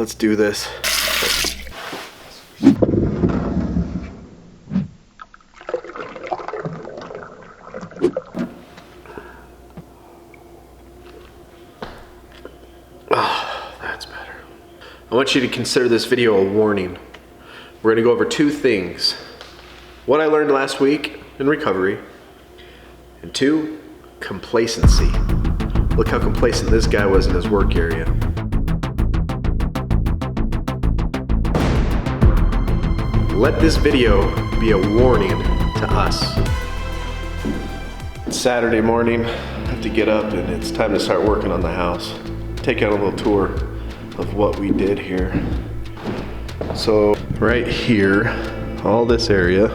Let's do this. Oh, that's better. I want you to consider this video a warning. We're gonna go over two things. What I learned last week in recovery, and two, complacency. Look how complacent this guy was in his work area. Let this video be a warning to us. It's Saturday morning, I have to get up and it's time to start working on the house. Take out a little tour of what we did here. So right here, all this area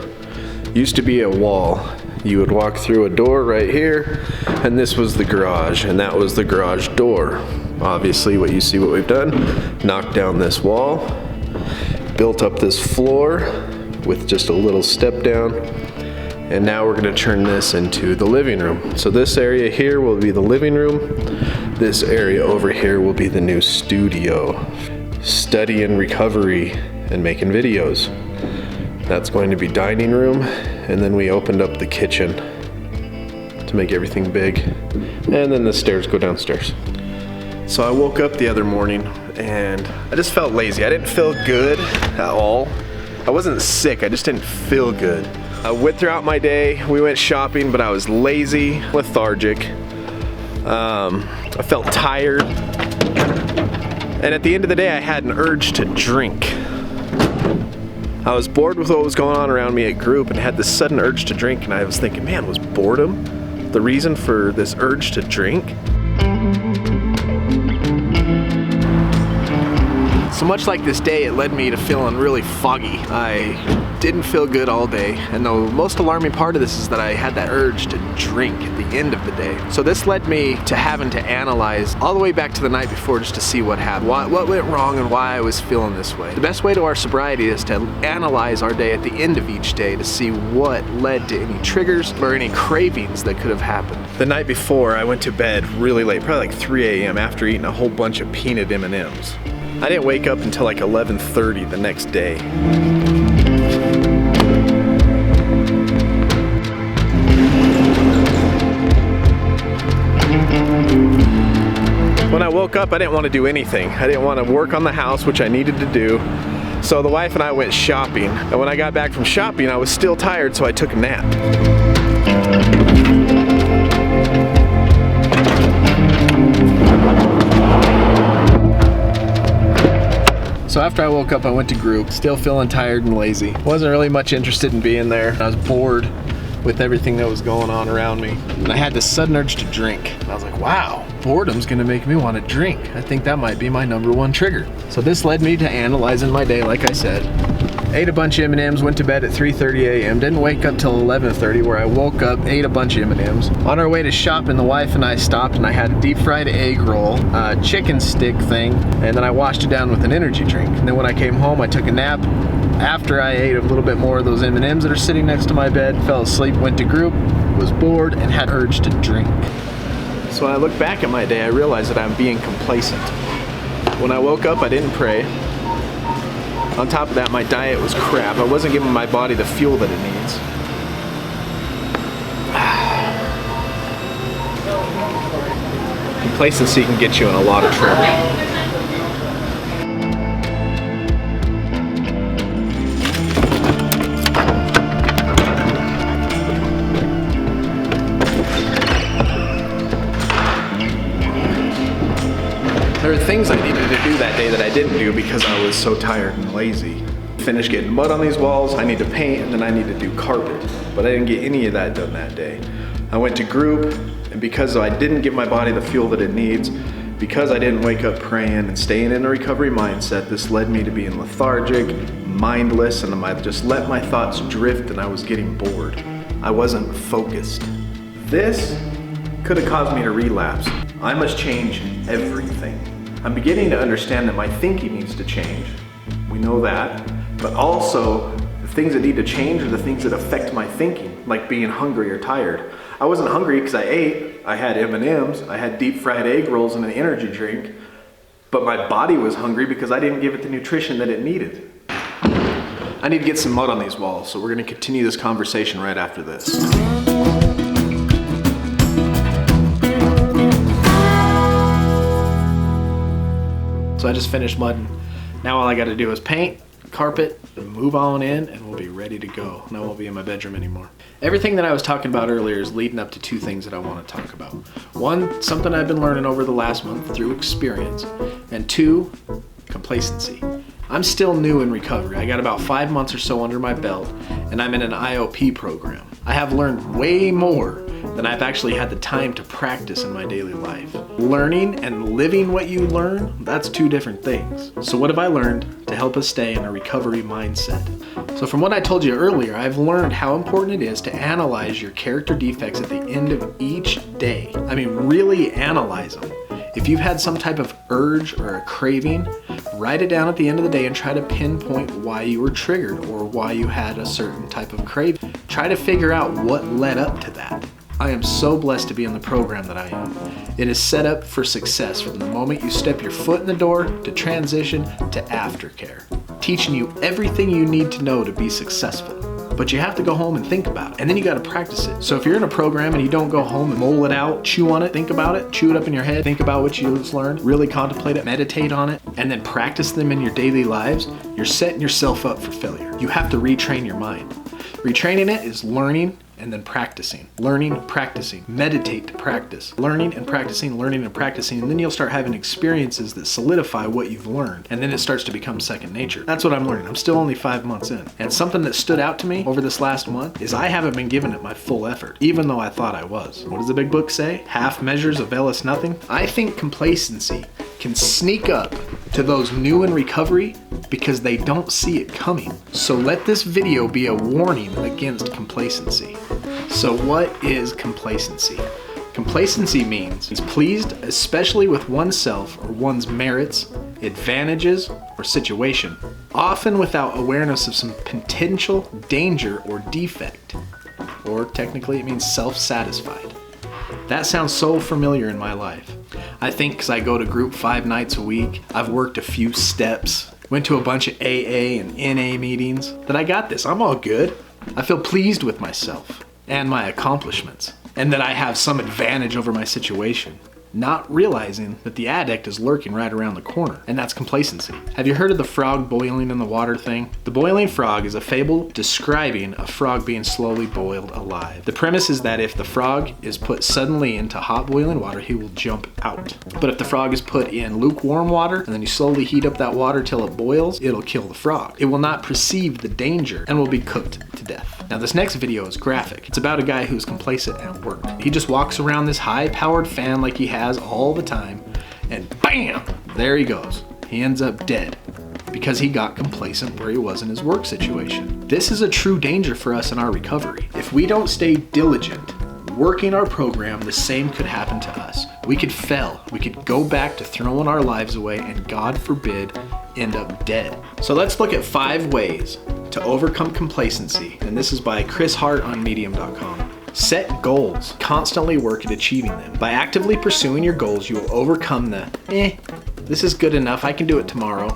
used to be a wall. You would walk through a door right here, and this was the garage, and that was the garage door. Obviously, what we've done, knocked down this wall, built up this floor with just a little step down, and now we're gonna turn this into the living room. So this area here will be the living room. This area over here will be the new studio. Study and recovery and making videos. That's going to be dining room, and then we opened up the kitchen to make everything big, and then the stairs go downstairs. So I woke up the other morning and I just felt lazy. I didn't feel good at all. I wasn't sick, I just didn't feel good. I went throughout my day, we went shopping, but I was lazy, lethargic. I felt tired, and at the end of the day I had an urge to drink. I was bored with what was going on around me at group and had this sudden urge to drink, and I was thinking, man, was boredom the reason for this urge to drink? So much like this day, it led me to feeling really foggy. I didn't feel good all day, and the most alarming part of this is that I had that urge to drink at the end of the day. So this led me to having to analyze all the way back to the night before just to see what happened, what went wrong and why I was feeling this way. The best way to our sobriety is to analyze our day at the end of each day to see what led to any triggers or any cravings that could have happened. The night before, I went to bed really late, probably like 3 a.m. after eating a whole bunch of peanut M&Ms. I didn't wake up until like 11:30 the next day. When I woke up, I didn't want to do anything. I didn't want to work on the house, which I needed to do. So the wife and I went shopping. And when I got back from shopping, I was still tired, so I took a nap. So after I woke up, I went to group, still feeling tired and lazy. Wasn't really much interested in being there. I was bored with everything that was going on around me. And I had this sudden urge to drink. And I was like, wow, boredom's gonna make me want to drink. I think that might be my #1 trigger. So this led me to analyzing my day, like I said. Ate a bunch of M&Ms, went to bed at 3:30 a.m. Didn't wake up till 11:30, where I woke up, ate a bunch of M&Ms. On our way to shopping, the wife and I stopped and I had a deep fried egg roll, a chicken stick thing, and then I washed it down with an energy drink. And then when I came home, I took a nap. After I ate a little bit more of those M&Ms that are sitting next to my bed, fell asleep, went to group, was bored, and had urge to drink. So when I look back at my day, I realized that I'm being complacent. When I woke up, I didn't pray. On top of that, my diet was crap. I wasn't giving my body the fuel that it needs. Complacency can get you in a lot of trouble. There are things I needed to do that day that I didn't do because I was so tired and lazy. Finish getting mud on these walls, I need to paint, and then I need to do carpet. But I didn't get any of that done that day. I went to group, and because I didn't give my body the fuel that it needs, because I didn't wake up praying and staying in a recovery mindset, this led me to being lethargic, mindless, and I just let my thoughts drift and I was getting bored. I wasn't focused. This could have caused me to relapse. I must change everything. I'm beginning to understand that my thinking needs to change. We know that. But also, the things that need to change are the things that affect my thinking, like being hungry or tired. I wasn't hungry because I ate. I had M&Ms, I had deep fried egg rolls and an energy drink. But my body was hungry because I didn't give it the nutrition that it needed. I need to get some mud on these walls, so we're gonna continue this conversation right after this. So I just finished mudding. Now all I gotta do is paint, carpet, and move on in, and we'll be ready to go. And I won't be in my bedroom anymore. Everything that I was talking about earlier is leading up to two things that I want to talk about. One, something I've been learning over the last month through experience. And two, complacency. I'm still new in recovery. I got about 5 months or so under my belt, and I'm in an IOP program. I have learned way more than I've actually had the time to practice in my daily life. Learning and living what you learn, that's two different things. So what have I learned to help us stay in a recovery mindset? So from what I told you earlier, I've learned how important it is to analyze your character defects at the end of each day. I mean, really analyze them. If you've had some type of urge or a craving, write it down at the end of the day and try to pinpoint why you were triggered or why you had a certain type of craving. Try to figure out what led up to that. I am so blessed to be in the program that I am. It is set up for success from the moment you step your foot in the door to transition to aftercare, teaching you everything you need to know to be successful. But you have to go home and think about it, and then you got to practice it. So if you're in a program and you don't go home and mull it out, chew on it, think about it, chew it up in your head, think about what you just learned, really contemplate it, meditate on it, and then practice them in your daily lives, you're setting yourself up for failure. You have to retrain your mind. Retraining it is learning and then practicing. Learning, practicing. Meditate to practice. Learning and practicing, and then you'll start having experiences that solidify what you've learned, and then it starts to become second nature. That's what I'm learning. I'm still only 5 months in. And something that stood out to me over this last month is I haven't been giving it my full effort, even though I thought I was. What does the big book say? Half measures avail us nothing. I think complacency can sneak up to those new in recovery because they don't see it coming. So let this video be a warning against complacency. So what is complacency? Complacency means he's pleased, especially with oneself or one's merits, advantages, or situation, often without awareness of some potential danger or defect. Or technically it means self-satisfied. That sounds so familiar in my life. I think because I go to group 5 nights a week, I've worked a few steps, went to a bunch of AA and NA meetings, that I got this. I'm all good. I feel pleased with myself and my accomplishments, and that I have some advantage over my situation, not realizing that the addict is lurking right around the corner, and that's complacency. Have you heard of the frog boiling in the water thing? The boiling frog is a fable describing a frog being slowly boiled alive. The premise is that if the frog is put suddenly into hot boiling water, he will jump out. But if the frog is put in lukewarm water, and then you slowly heat up that water till it boils, it'll kill the frog. It will not perceive the danger and will be cooked to death. Now this next video is graphic. It's about a guy who's complacent at work. He just walks around this high-powered fan like he has all the time, and bam, there he goes. He ends up dead because he got complacent where he was in his work situation. This is a true danger for us in our recovery. If we don't stay diligent working our program, the same could happen to us. We could fail. We could go back to throwing our lives away and, God forbid, end up dead. So let's look at 5 ways to overcome complacency, and this is by Chris Hart on medium.com. Set goals. Constantly work at achieving them. By actively pursuing your goals, you will overcome the, this is good enough, I can do it tomorrow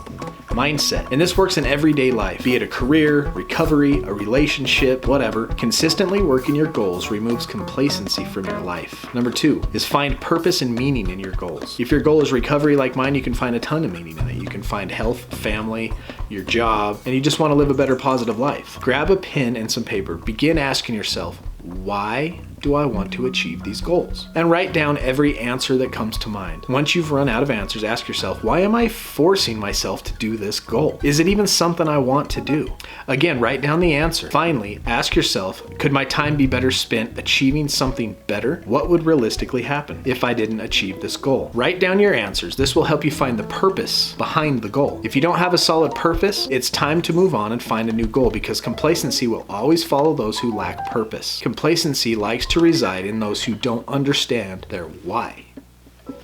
mindset. And this works in everyday life, be it a career, recovery, a relationship, whatever. Consistently working your goals removes complacency from your life. Number 2 is find purpose and meaning in your goals. If your goal is recovery like mine, you can find a ton of meaning in it. You can find health, family, your job, and you just want to live a better, positive life. Grab a pen and some paper. Begin asking yourself, why do I want to achieve these goals? And write down every answer that comes to mind. Once you've run out of answers, ask yourself, why am I forcing myself to do this goal? Is it even something I want to do? Again, write down the answer. Finally, ask yourself, could my time be better spent achieving something better? What would realistically happen if I didn't achieve this goal? Write down your answers. This will help you find the purpose behind the goal. If you don't have a solid purpose, it's time to move on and find a new goal, because complacency will always follow those who lack purpose. Complacency likes to reside in those who don't understand their why.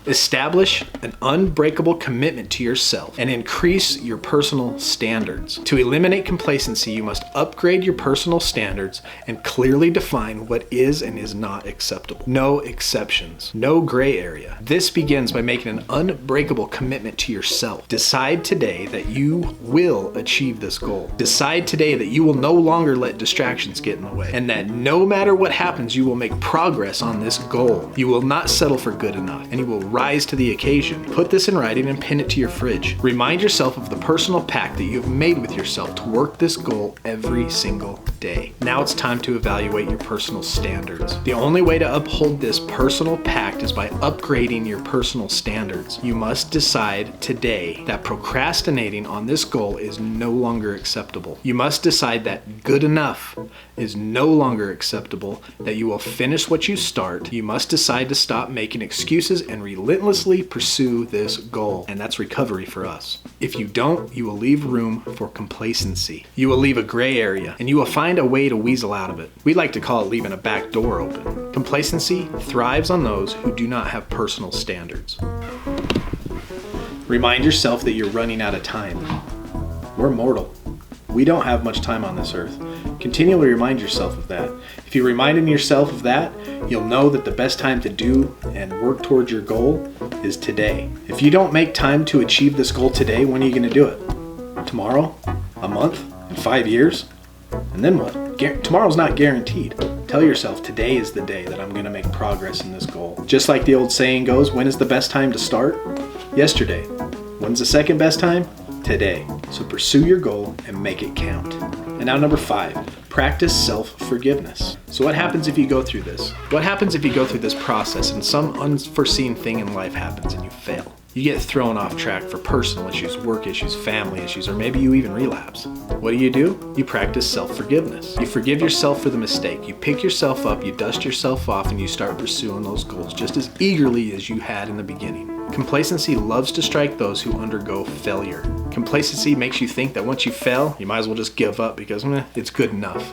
Establish an unbreakable commitment to yourself and increase your personal standards. To eliminate complacency, you must upgrade your personal standards and clearly define what is and is not acceptable. No exceptions, no gray area. This begins by making an unbreakable commitment to yourself. Decide today that you will achieve this goal. Decide today that you will no longer let distractions get in the way, and that no matter what happens, you will make progress on this goal. You will not settle for good enough, and you will rise to the occasion. Put this in writing and pin it to your fridge. Remind yourself of the personal pact that you have made with yourself to work this goal every single day. Now it's time to evaluate your personal standards. The only way to uphold this personal pact is by upgrading your personal standards. You must decide today that procrastinating on this goal is no longer acceptable. You must decide that good enough is no longer acceptable, that you will finish what you start. You must decide to stop making excuses and relentlessly pursue this goal. And that's recovery for us. If you don't, you will leave room for complacency. You will leave a gray area, and you will find a way to weasel out of it. We like to call it leaving a back door open. Complacency thrives on those who do not have personal standards. Remind yourself that you're running out of time. We're mortal. We don't have much time on this earth. Continually remind yourself of that. If you reminded yourself of that, you'll know that the best time to do and work towards your goal is today. If you don't make time to achieve this goal today, when are you going to do it? Tomorrow? A month? In 5 years? And then what? Tomorrow's not guaranteed. Tell yourself today is the day that I'm going to make progress in this goal. Just like the old saying goes, when is the best time to start? Yesterday. When's the second best time? Today. So pursue your goal and make it count. And now number 5, practice self-forgiveness. So what happens if you go through this? What happens if you go through this process and some unforeseen thing in life happens and you fail? You get thrown off track for personal issues, work issues, family issues, or maybe you even relapse. What do? You practice self-forgiveness. You forgive yourself for the mistake. You pick yourself up, you dust yourself off, and you start pursuing those goals just as eagerly as you had in the beginning. Complacency loves to strike those who undergo failure. Complacency makes you think that once you fail, you might as well just give up because it's good enough.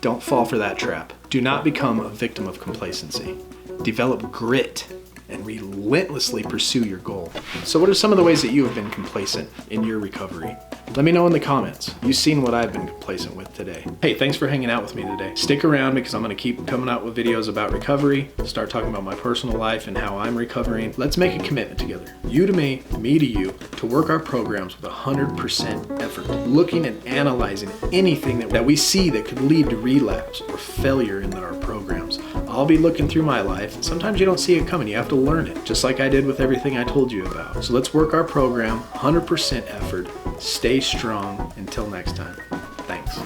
Don't fall for that trap. Do not become a victim of complacency. Develop grit and relentlessly pursue your goal. So what are some of the ways that you have been complacent in your recovery? Let me know in the comments. You've seen what I've been complacent with today. Hey, thanks for hanging out with me today. Stick around because I'm going to keep coming out with videos about recovery, start talking about my personal life and how I'm recovering. Let's make a commitment together. You to me to you, to work our programs with 100% effort, looking and analyzing anything that we see that could lead to relapse or failure in our programs. I'll be looking through my life, and sometimes you don't see it coming. You have to learn it, just like I did with everything I told you about. So let's work our program, 100% effort. Stay strong. Until next time. Thanks.